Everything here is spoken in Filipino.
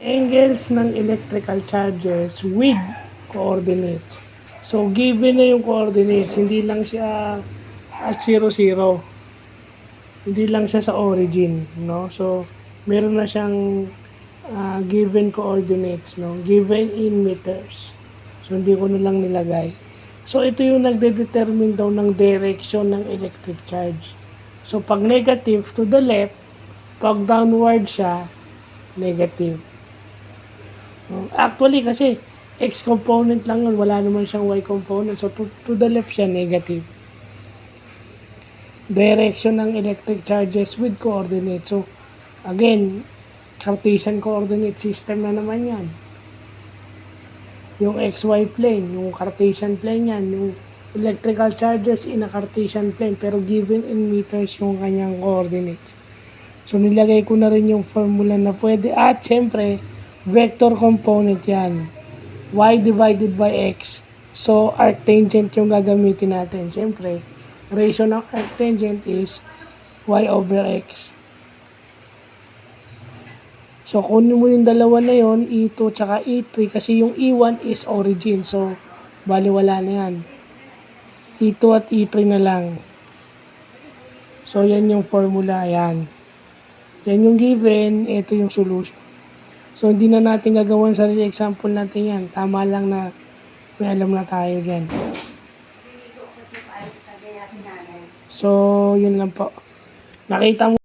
Angles ng electrical charges with coordinates. So, given na yung coordinates, hindi lang siya at 0, 0. Hindi lang siya sa origin, no? So, meron na siyang given coordinates, no? Given in meters. So, hindi ko na lang nilagay. So, ito yung nagde-determine daw ng direction ng electric charge. So, pag negative to the left, pag downward siya, negative. Actually, kasi X component lang yun, wala naman siyang Y component. So, to the left siya, negative. Direction ng electric charges with coordinates. So, again, Cartesian coordinate system na naman yan. Yung XY plane, yung Cartesian plane yan, yung electrical charges in a Cartesian plane, pero given in meters yung kanyang coordinates. So, nilagay ko na rin yung formula na pwede. At, syempre, vector component yan. Y divided by X. So, arctangent yung gagamitin natin. Syempre, ratio ng arctangent is Y over X. So, kunin mo yung dalawa na yon, E2 tsaka E3, kasi yung E1 is origin. So, baliwala na yan. E2 at E3 na lang. So, yan yung formula. Yan. Yan yung given. Ito yung solution. So, hindi na natin gagawin sa example natin yan. Tama lang na may alam na tayo dyan. So, yun lang po. Nakita mo